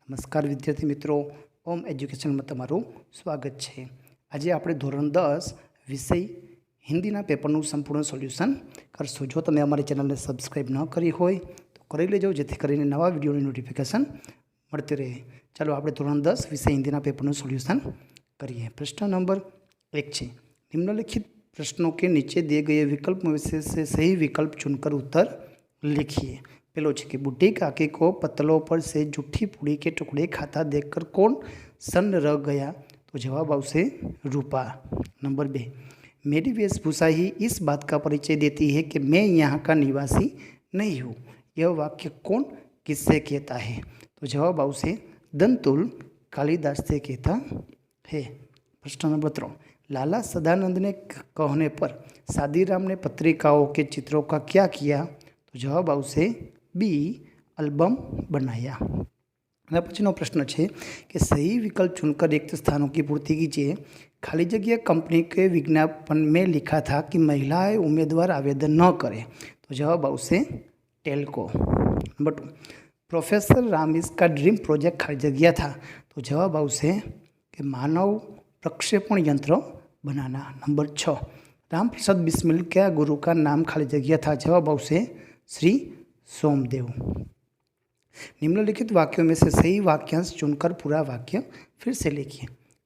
नमस्कार विद्यार्थी मित्रों, ओम एज्युकेशन में तमारू स्वागत है। आज આપણે ધોરણ 10 વિષય હિન્દીના પેપરનું સંપૂર્ણ સોલ્યુશન કરશું। જો તમે અમારી ચેનલને સબસ્ક્રાઇબ ન કરી હોય તો કરી લેજો, જેથી કરીને નવા વિડીયોની નોટિફિકેશન મળતી રહે। ચાલો આપણે ધોરણ 10 વિષય હિન્દીના પેપરનું સોલ્યુશન કરીએ। प्रश्न नंबर 1 છે, निम्नलिखित प्रश्नों के नीचे दिए गए विकल्प में से सही विकल्प चुनकर उत्तर लिखिए। पेलो है कि बुढ़ी काकी को पत्तलों पर से जूठी पूड़ी के टुकड़े खाता देखकर कौन सन्न रह गया? तो जवाब आवशे रूपा। नंबर 2, मेरी वेशभूषा ही इस बात का परिचय देती है कि मैं यहाँ का निवासी नहीं हूँ। यह वाक्य कौन किससे कहता है? तो जवाब आवशे दंतुल कालिदास से कहता है। प्रश्न नंबर 3, लाला सदानंद ने कहने पर सादीराम ने पत्रिकाओं के चित्रों का क्या किया? तो जवाब आवशे बी, एल्बम बनाया। पछीनो प्रश्न है कि सही विकल्प चुनकर रिक्त स्थानों की पूर्ति कीजिए। खाली जगह कंपनी के विज्ञापन में लिखा था कि महिलाएं उम्मीदवार आवेदन न करें। तो जवाब आवशे टेल्को। नंबर 2, प्रोफेसर रामिस का ड्रीम प्रोजेक्ट खाली जगह था। तो जवाब आवशे कि मानव प्रक्षेपण यंत्र बनाना। नंबर 6, रामप्रसाद बिस्मिल क्या गुरु का नाम खाली जगह था? जवाब आवशे श्री सोमदेव। निम्नलिखित वाक्यों में से सही वाक्यांश चुनकर पूरा वाक्य फिर से लिखिए।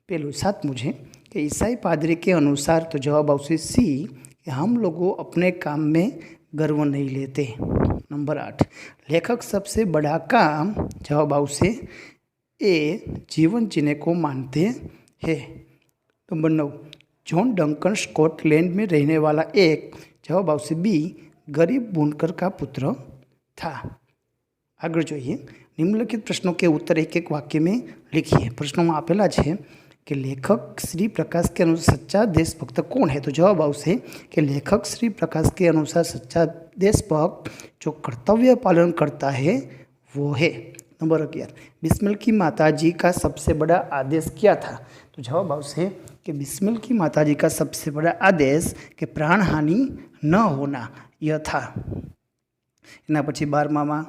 पहलू, साथ मुझे कि ईसाई पादरी के अनुसार। तो जवाब आवशे सी, कि हम लोगों अपने काम में गर्व नहीं लेते। नंबर 8, लेखक सबसे बड़ा काम। जवाब आवशे ए, जीवन जीने को मानते हैं। नंबर 9, जॉन डंकन स्कॉटलैंड में रहने वाला एक। जवाब आवशे बी, गरीब बुनकर का पुत्र था। आगे जोईए, निम्नलिखित प्रश्नों के उत्तर एक एक वाक्य में लिखिए। प्रश्नों में आपेला है कि लेखक श्री प्रकाश के अनुसार सच्चा देशभक्त कौन है? तो जवाब आवशे कि लेखक श्री प्रकाश के अनुसार सच्चा देशभक्त जो कर्तव्य पालन करता है वो है। नंबर 11, बिस्मिल की माताजी का सबसे बड़ा आदेश क्या था? तो जवाब आवशे कि बिस्मिल की माताजी का सबसे बड़ा आदेश कि प्राण हानि न होना यह था। एना पछी 12मा में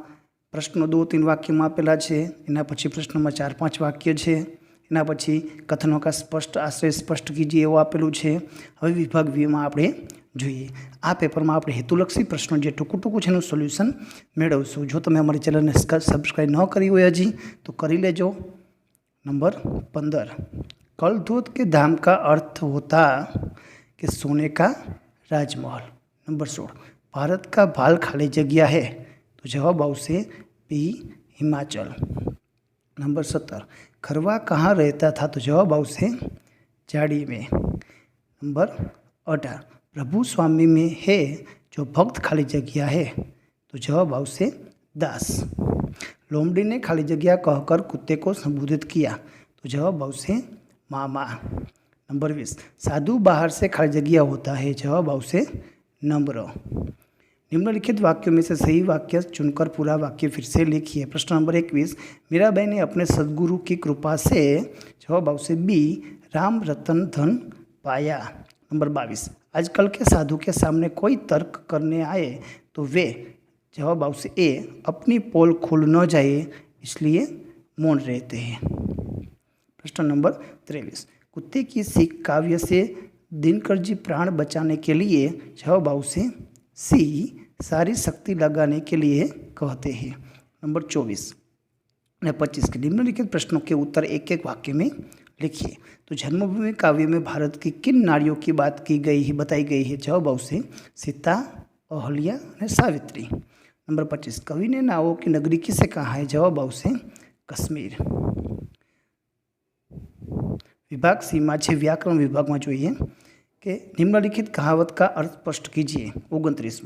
प्रश्नों 2-3 वाक्य में आपेला है। एना पछी प्रश्न में 4-5 वाक्य है। एना पछी कथनों का स्पष्ट आश्रय स्पष्ट कीजिए एवं आपेलू है। हवे विभाग वी में आपणे जोईए। आ पेपर में आपणे हेतुलक्षी प्रश्नों जो टूंकू टूंकू है सोल्यूशन मेळवशुं। जो तमे अमारी चेनल ने सब्सक्राइब न करी होय हजी तो करी लेजो। नंबर 15, कलधोत के धाम का अर्थ होता कि सोने का राजमहल। नंबर 16, भारत का भाल खाली जगह है। तो जवाब आवशे बी, हिमाचल। नंबर 17, खरवा कहाँ रहता था? तो जवाब आवशे झाड़ी में। नंबर 18, प्रभु स्वामी में है जो भक्त खाली जगह है। तो जवाब आवशे दास। लोमड़ी ने खाली जगह कहकर कुत्ते को संबोधित किया। तो जवाब आवशे मामा। नंबर 20, साधु बाहर से खाली जगह होता है। जवाब आवशे नम्र। निम्नलिखित वाक्यों में से सही वाक्य चुनकर पूरा वाक्य फिर से लिखिए। प्रश्न नंबर 21, मीराबाई ने अपने सदगुरु की कृपा से। जवाब आवशे बी, राम रतन धन पाया। नंबर 22, आजकल के साधु के सामने कोई तर्क करने आए तो वे। जवाब आवशे ए, अपनी पोल खुल न जाए इसलिए मौन रहते हैं। प्रश्न नंबर 23, कुत्ते की सीख काव्य से दिनकर जी प्राण बचाने के लिए। जवाब आवशे सी, सारी शक्ति लगाने के लिए कहते हैं। नंबर 24 और 25 के निम्नलिखित प्रश्नों के उत्तर एक एक वाक्य में लिखिए। तो जन्मभूमि काव्य में भारत की किन नारियों की बात की गई है, बताई गई है? जवाब आवशे सीता, अहल्या और सावित्री। नंबर 25, कवि ने नावों की नगरी किसे कहा है? जवाब आवशे कश्मीर। विभाग सी में है व्याकरण विभाग में जोईए कि निम्नलिखित कहावत का अर्थ स्पष्ट कीजिए। 29,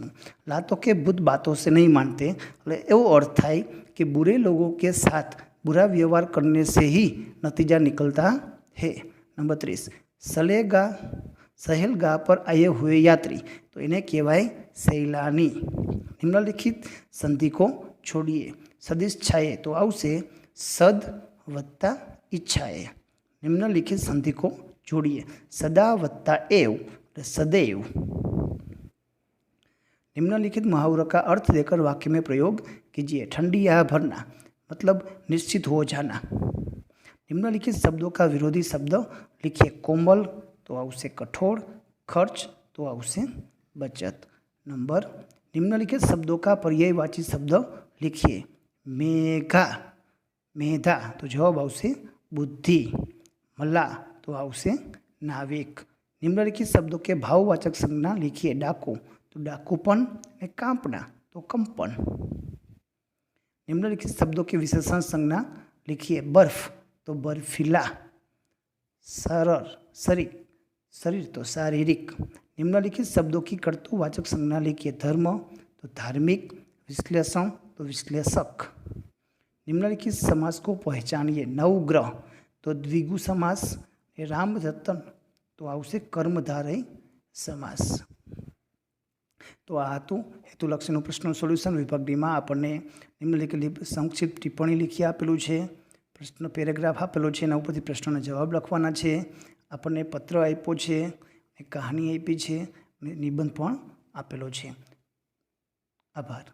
लातों के बुत बातों से नहीं मानते। एवं अर्थ थाय कि बुरे लोगों के साथ बुरा व्यवहार करने से ही नतीजा निकलता है। नंबर 30, सहेलगाह पर आए हुए यात्री तो इन्हें कहवाय सैलानी। निम्नलिखित संधि को छोड़िए। सदिच्छाए तो आवशे सद वत्ता इच्छाए। निम्नलिखित संधि को जोड़िए। सदा वत्ता एव, सदैव। निम्नलिखित मुहावरों का अर्थ देकर वाक्य में प्रयोग कीजिए। ठंडी आह भरना मतलब निश्चित हो जाना। निम्नलिखित शब्दों का विरोधी शब्द लिखिए। कोमल तो आवश्य कठोर, खर्च तो आवश्य बचत। नंबर, निम्नलिखित शब्दों का पर्यायवाची शब्द लिखिए। मेघा, मेधा तो जवाब आवश्य बुद्धि। मला तो आवश्य नाविक। निम्नलिखित शब्दों के भाववाचक संज्ञा लिखिए। डाकू तो डाकूपन, कांपना तो कंपन। निम्नलिखित शब्दों के विशेषण संज्ञा लिखिए। बर्फ तो बर्फीला। सरल, शरीर, शरीर तो शारीरिक। निम्नलिखित शब्दों की कर्तृवाचक संज्ञा लिखिए। धर्म तो धार्मिक, विश्लेषण तो विश्लेषक। निम्नलिखित समास को पहचानिए। नवग्रह तो द्विगु समास। राम रतन तो आवश्य कर्मधारय समास। तो आ હતું હેતુલક્ષીનું પ્રશ્નનું સોલ્યુશન. વિભાગ ડીમાં આપણને નિમ્નલિખિત સંક્ષિપ્ત ટિપ્પણી લીખી આપેલું છે. પ્રશ્ન પેરેગ્રાફ આપેલો છે, એના ઉપરથી પ્રશ્નોના જવાબ લખવાના છે. આપણને પત્ર આપ્યો છે, કહાની આપી છે અને નિબંધ પણ આપેલો છે. આભાર.